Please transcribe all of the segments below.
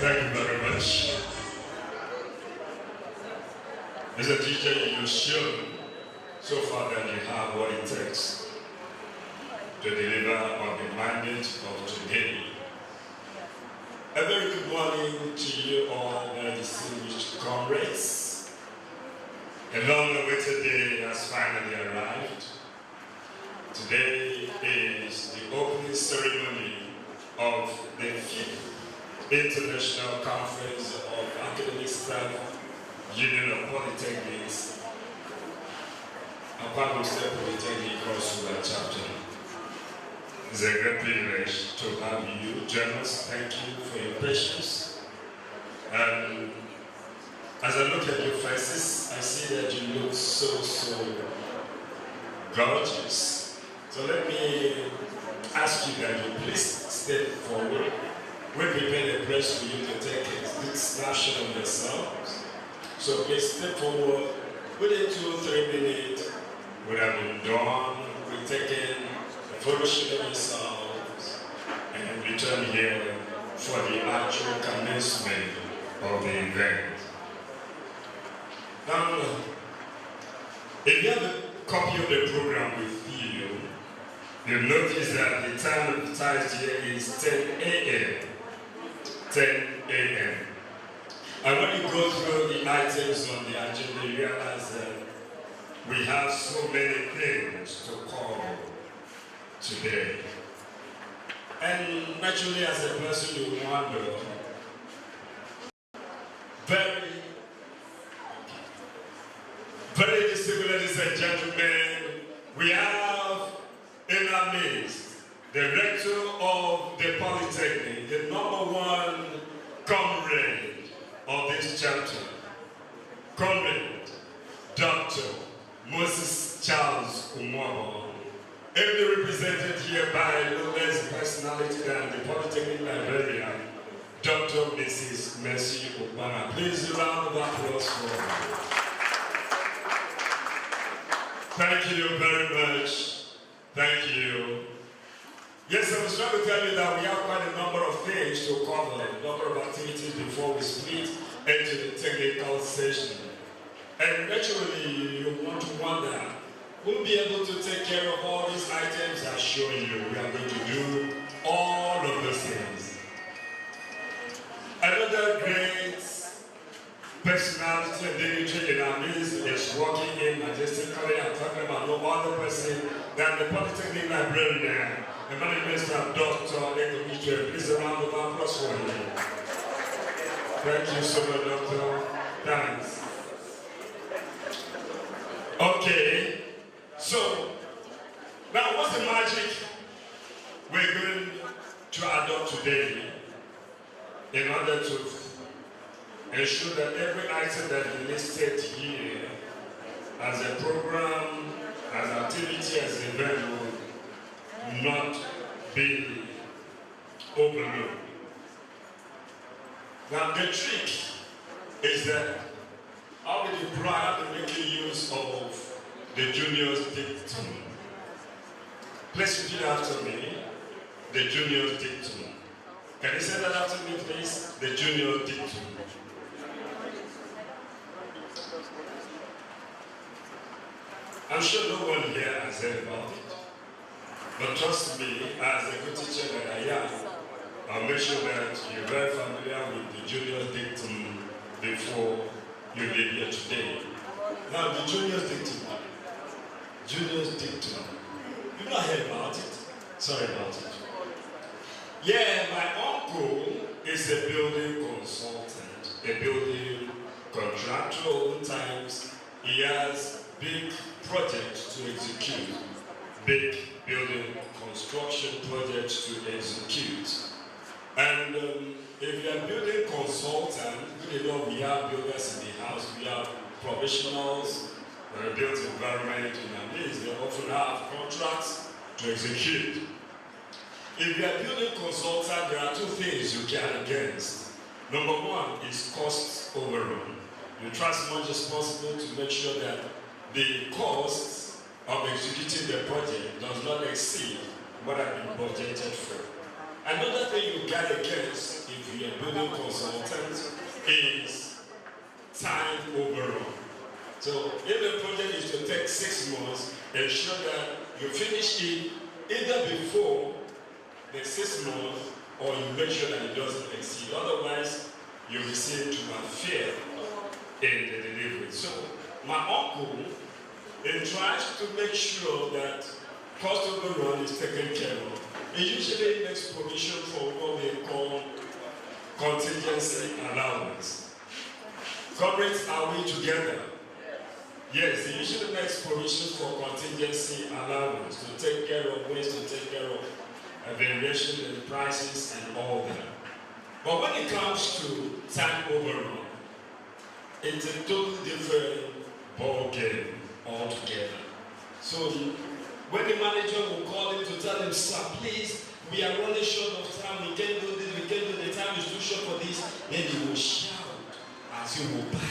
Thank you very much. Mr. DJ, you've shown so far that you have what it takes to deliver on the mandate of today. A very good morning to you all, my distinguished comrades. A long-awaited day has finally arrived. Today is the opening ceremony of the 5th International Conference of Academic Staff Union of Polytechnics, Akwapoly Polytechnic Crossroad Chapter. It's a great privilege to have you join us. Thank you for your patience. And as I look at your faces, I see that you look so gorgeous. So let me ask you that you please step forward. We prepared a place for you to take a good snapshot of yourselves. So please step forward. Within 2-3 minutes, we have been done. We've taken a photo shoot of yourselves and return here for the actual commencement of the event. Now, if you have a copy of the program with you, you'll notice that the time advertised here is 10 a.m. 10 a.m. And when you go through the items on the agenda, you realize that we have so many things to cover today. And naturally, as a person, you wonder, very distinguished ladies and gentlemen, we have in our midst the rector of the Polytechnic, the #1 comrade of this chapter, Comrade Dr. Moses Charles Umwabo, ably represented here by no less personality than the Polytechnic librarian, Dr. Mrs. Mercy Obama. Please a round of applause for her. Thank you very much. Thank you. Yes, I was trying to tell you that we have quite a number of things to cover, a number of activities before we split into the technical session. And naturally, you want to wonder, we'll be able to take care of all these items I'm showing you. We are going to do all of those things. Another great personality and dignitary in our midst is walking in majestically. I'm talking about no other person than the Polytechnic librarian, the Minister Dr. Ekomiche. Please a round of applause for him. Thank you so much, Doctor. Thanks. Okay, so now what's the magic we're going to adopt today in order to ensure that every item that is listed here as a program, as activity, as an event will not be overlooked. Now the trick is that I'll be proud of making use of the junior's dictum. Please repeat after me, the junior's dictum. Can you say that after me, please? The junior's dictum. I'm sure no one here has heard about it. But trust me, as a good teacher that I am, I'll make sure that you're very familiar with the junior's dictum before you live here today. Now, the junior's dictum. Junior's dictum. You've not heard about it? Sorry about it. Yeah, my uncle is a building consultant, a building contractor. Oftentimes, he has big projects to execute, big building construction projects to execute. And if you are building consultant, you know we have builders in the house, we have professionals, built environment in our midst, they often have contracts to execute. If you are building consultant, there are two things you can against. Number one is cost overrun. You try as much as possible to make sure that the cost of executing the project does not exceed what has been budgeted for. Another thing you you guard against if you are building consultant is time overrun. So if the project is to take 6 months, ensure that you finish it either before the 6 months or you make sure that it doesn't exceed. Otherwise, you will seem to interfere in the delivery. So my uncle, he tries to make sure that cost overrun is taken care of. He usually makes provision for what they call contingency allowance. Comrades, are we together? Yes, he usually makes provision for contingency allowance to take care of ways, to take care of variation in prices and all that. But when it comes to time overrun, it's a totally different ball game altogether. So when the manager will call him to tell him, sir, please, we are running short of time, we can't do this, we can't do, the time is too short for this, then he will shout as he will back.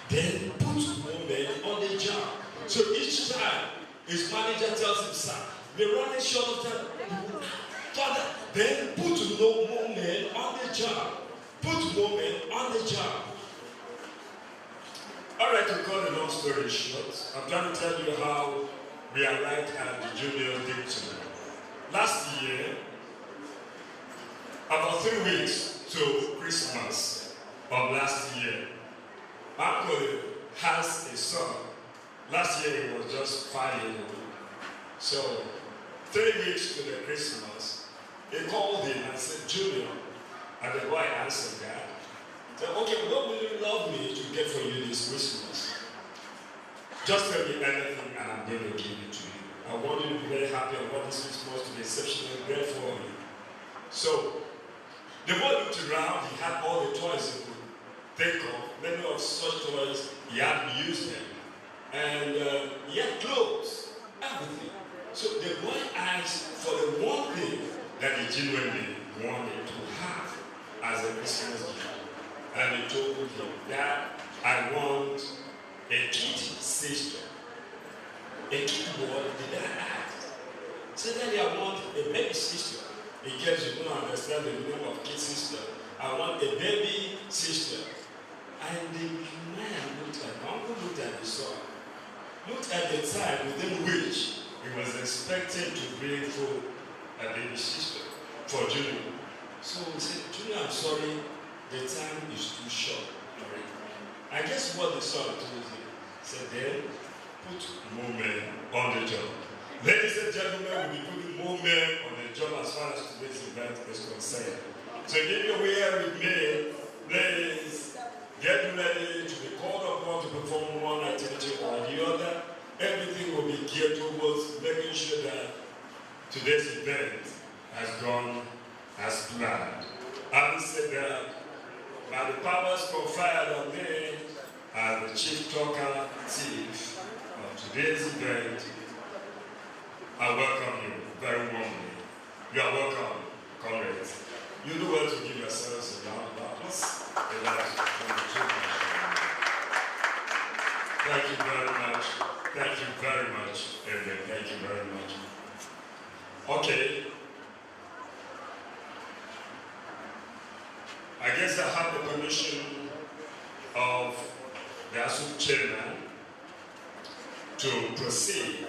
Then put more men on the job. So each time his manager tells him, sir, we're running short of time. Father, then put no more men on the job. Put more men on the job. All right, to cut a long story short, I'm trying to tell you how we arrived at the junior division. Last year, about 3 weeks to Christmas of last year, Uncle has a son. Last year he was just 5 years old. So 3 weeks to the Christmas, he called him and said, Junior, and the boy answered that. Said, okay, what will you love me to get for you this Christmas? Just tell me anything and I'm going to give it to you. I want you to be very happy. I want this Christmas to be exceptionally great for you. So the boy looked around, he had all the toys he could think of. Many of such toys, he hadn't used them. And he had clothes, everything. So the boy asked for the one thing that he genuinely wanted to have as a Christmas gift. And he told him, Dad, I want a kid sister. A kid boy, did I ask? So Daddy, I want a baby sister. In case you don't understand the meaning of kid sister, I want a baby sister. And the man looked at, my uncle looked at the son, looked at the time within which he was expecting to bring forth a baby sister for Junior. So he said, Junior, I'm sorry, the time is too short already. I guess what the son told him, said, then put more men on the job. Ladies and gentlemen, we'll be putting more men on the job as far as today's event is concerned. So if you're here with me, ladies, get ready to be called upon to perform one activity or the other. Everything will be geared towards making sure that today's event has gone as planned. Having said that, by the powers conferred on me as the chief talker chief of today's event, I welcome you very warmly. You are welcome, comrades. You do well to give yourselves a round of applause. Thank you very much. Thank you very much, Evan. Thank you very much. Okay. I guess I have the permission of the Asup chairman to proceed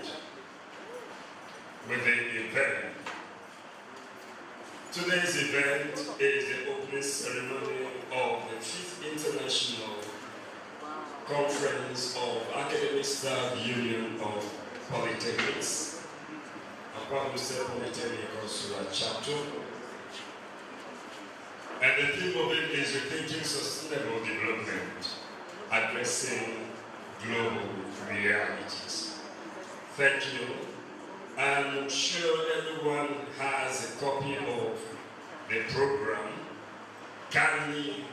with the event. Today's event is the opening ceremony of the 5th International Conference of Academic Staff Union of Polytechnics. Akwapoly State Polytechnic Consular Chapter. And the theme of it is Rethinking Sustainable Development, Addressing Global Realities. Thank you. I'm sure everyone has a copy of the program. Kindly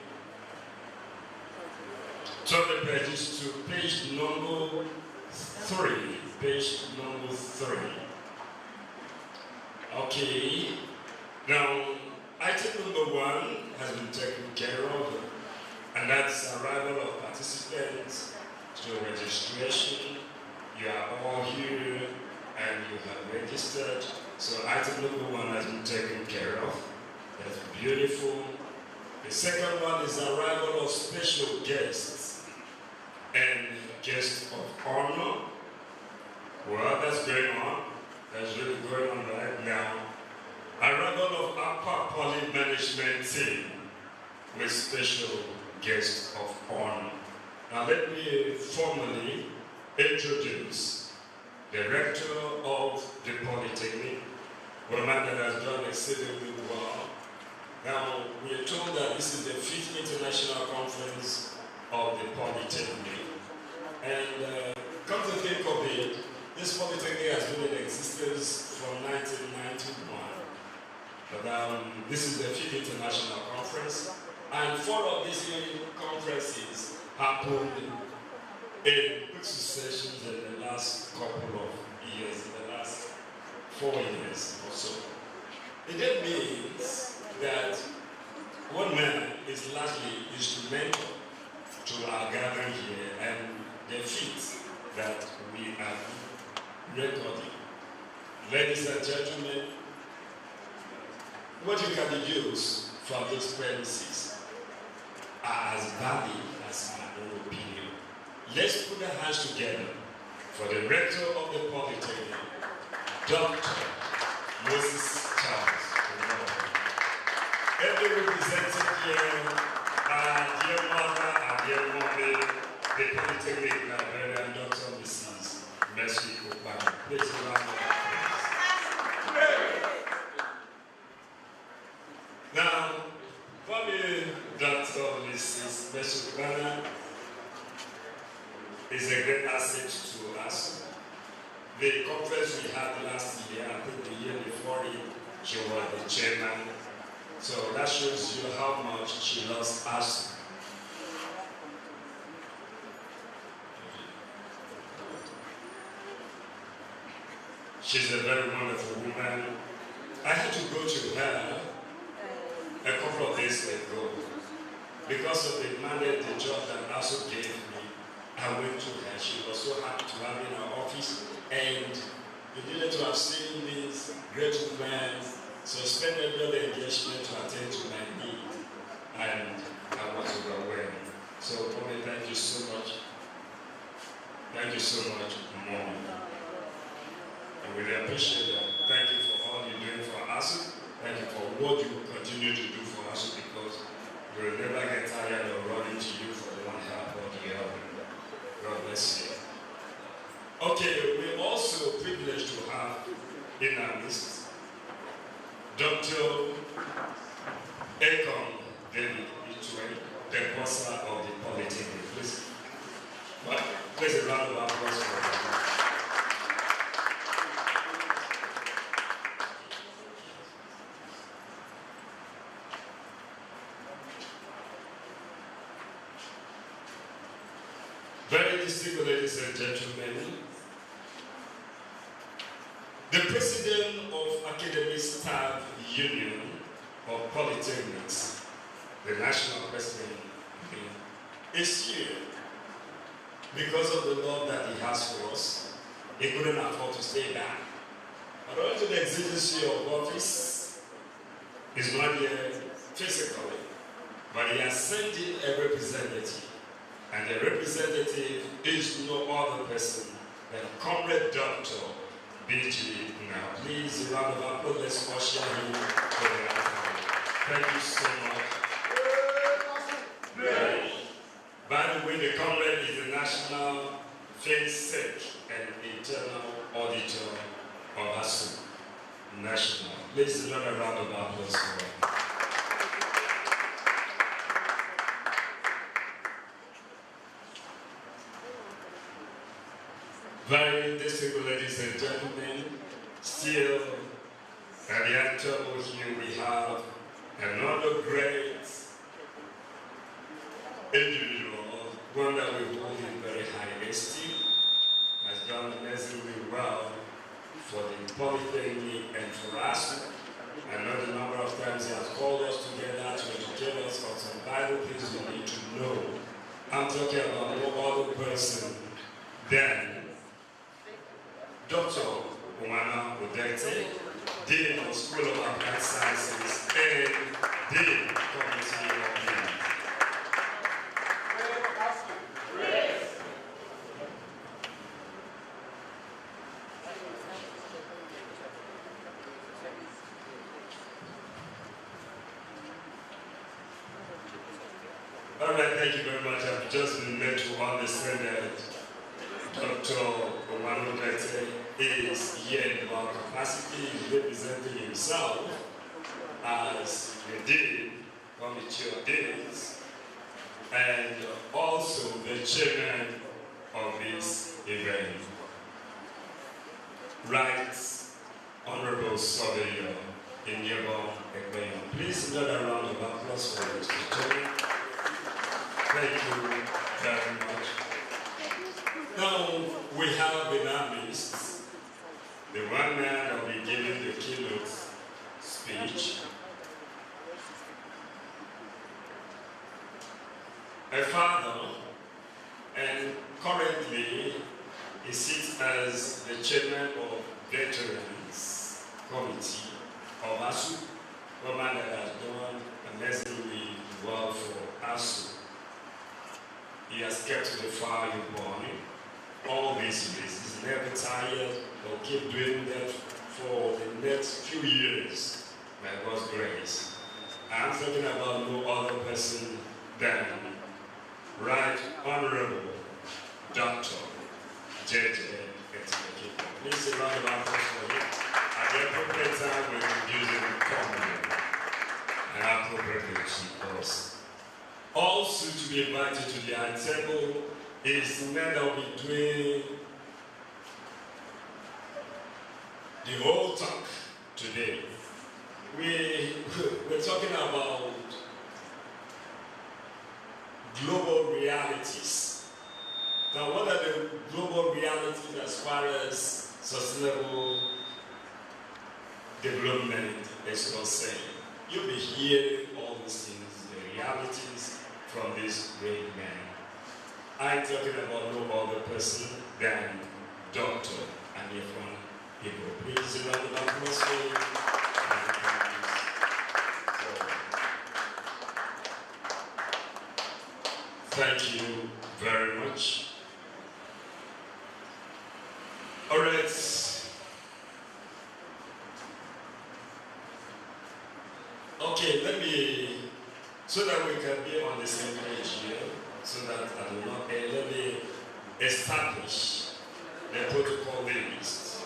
turn the pages to page number 3. Page number 3. Okay. Now, item number 1 has been taken care of, and that's arrival of participants to registration. You are all here and you have registered. So item number 1 has been taken care of. That's beautiful. The second one is arrival of special guests and guests of honor. Well, that's going on. That's really going on right now. Arrival of Akwapoly management team with special guests of honor. Now let me formally introduce the rector of the Polytechnic, a man that has done exceedingly well. Now, we are told that this is the 5th International Conference of the Polytechnic. And come to think of it, this Polytechnic has been in existence from 1991. But this is the 5th International Conference. And 4 of these conferences happened in quick succession in the last couple of years, in the last 4 years or so. It then means that one man is largely instrumental to our gathering here and the feat that we are recording. Ladies and gentlemen, what you can use from these premises are as valid as my own opinion. Let's put our hands together for the rector of the Polytechnic, Dr. Moses Charles. Every represented here, our dear mother, our dear mommy, the Polytechnic librarian, Dr. Mrs. Mercy Obama. Please round of applause. Now, for me, Dr. Mrs. Mercy Obama is a great asset to us. The conference we had last year, I think the year before it, she was the chairman. So that shows you how much she loves us. She's a very wonderful woman. I had to go to her a couple of days ago. Because of the mandate, the job that Asup gave me, I went to her. She was so happy to have me in her office. And you needed to have seen this great woman suspended all the engagement to attend to my need. And I was overwhelmed. So, Mommy, thank you so much. Thank you so much, Mom. I really appreciate that. Thank you for all you're doing for us. Thank you for what you continue to do for us, because we will never get tired of running to you for the one help or the other. God bless you. Okay, we're also privileged to have in our midst Dr. Akon David Itwe, the boss of the Polytechnic. Please a round of applause for him. Very distinguished ladies and gentlemen, the President of Academic Staff Union of Polytechnics, the National President, is here because of the love that he has for us. He couldn't afford to stay back. But owing to the exigency of office, he's not here physically, but he has sent in a representative. And the representative is no other person than Comrade Dr. BG. Now, please, a round of applause. Let's usher him to the outcome. Thank you so much. By the way, the comrade is the National FinSec and Internal Auditor of Asup National. Please, another round of applause for him. Very distinguished ladies and gentlemen, still at the table here we have another great individual, one that we hold in very high esteem, has done amazingly well for the Polytechnic and for us. I know the number of times he has called us together to educate us on some Bible things we need to know. I'm talking about no other person than Dr. Umana Odete, Dean of School of Applied Sciences and All right, thank you very much. I've just been made to understand that Dr. Omar is here in our capacity, representing himself as the Dean, Committee of Deans, and also the chairman of this event. Right, Honorable Surveyor Asup Akwapoly. Please another round of applause for Mr. Chairman. Thank you very much. Now we have in our midst the one man that will be giving the keynote speech. A father, and currently he sits as the chairman of Veterans Committee of Asup, a man that has done amazingly well for Asup. He has kept the fire burning all these years. He's never tired or keep doing that for the next few years by God's grace. I'm talking about no other person than Right Honorable Dr. J.J. Rethinking. Please a round of applause for him. At the appropriate time, we're introducing the compliment and appropriately to us. Also to be invited to the high table is the man that will be doing the whole talk today. We're talking about global realities. Now, what are the global realities as far as sustainable development is concerned? You'll be hearing all these things, the realities from this great man. I'm talking about no other person than Dr. Asup Akwapoly. Please, a round of applause for him. Thank you very much. All right. Okay, let me, so that we can be on the same page here, so that I do not, let me establish the protocol list.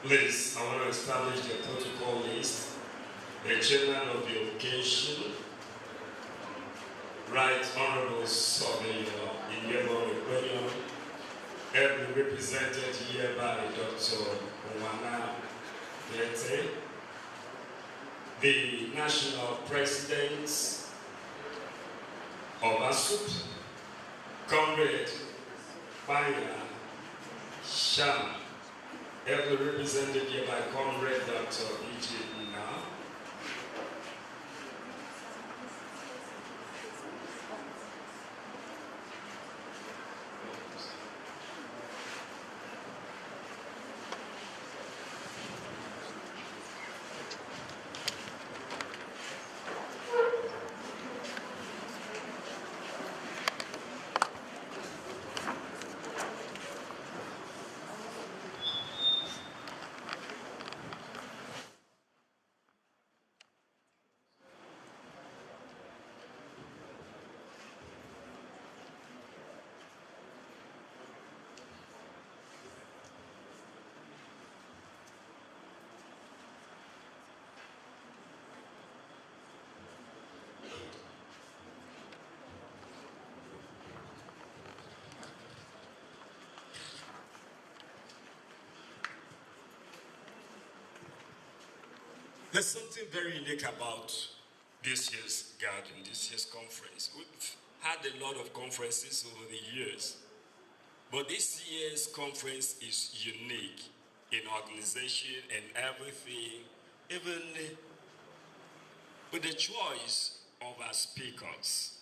Please, I want to establish the protocol list. The chairman of the occasion, Right Honorable Surveyor Asup Akwapoly, every represented here by Dr. Omar, the national presidents of Asup, Comrade Banya Sham, every represented here by Comrade Dr. E.J. Now, there's something very unique about this year's gathering, this year's conference. We've had a lot of conferences over the years, but this year's conference is unique in organization and everything, even with the choice of our speakers.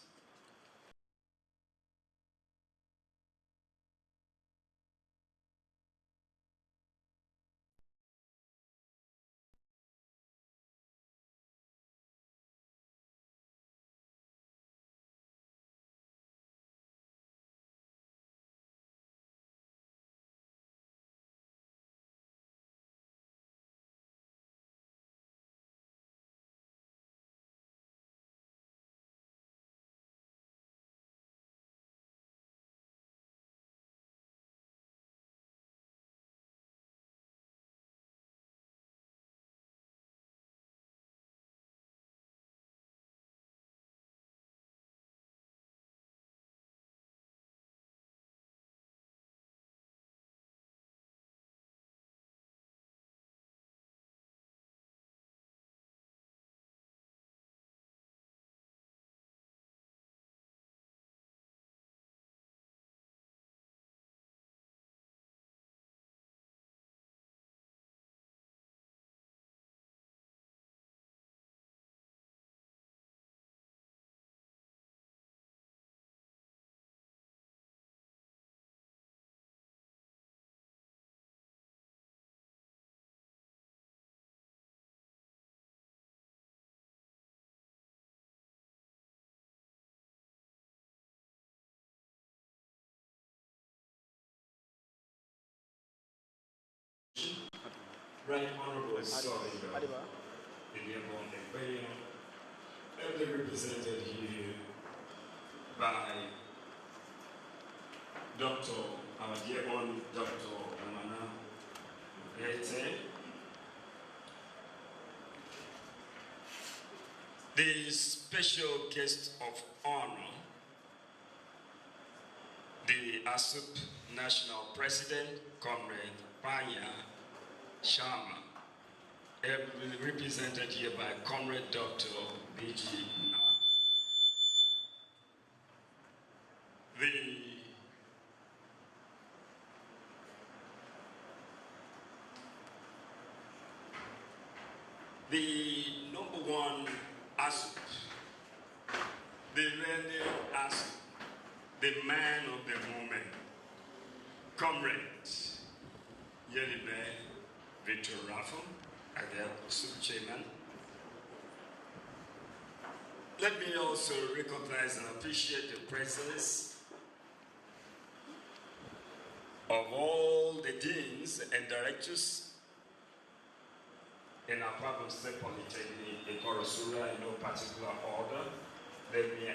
Right Honorable Solido, ably represented here by our dear own Dr. Amana Rete, the special guest of honor, the Asup National President, Comrade Panya Sharma, represented here by Comrade Dr. B.G. Na. The number one Asup, the real Asup, the man of the moment, Comrade Yelibe Victor Raffo, the Asup chairman. Let me also recognize and appreciate the presence of all the deans and directors in Akwapoly State Polytechnic in Korosura in no particular order. Let me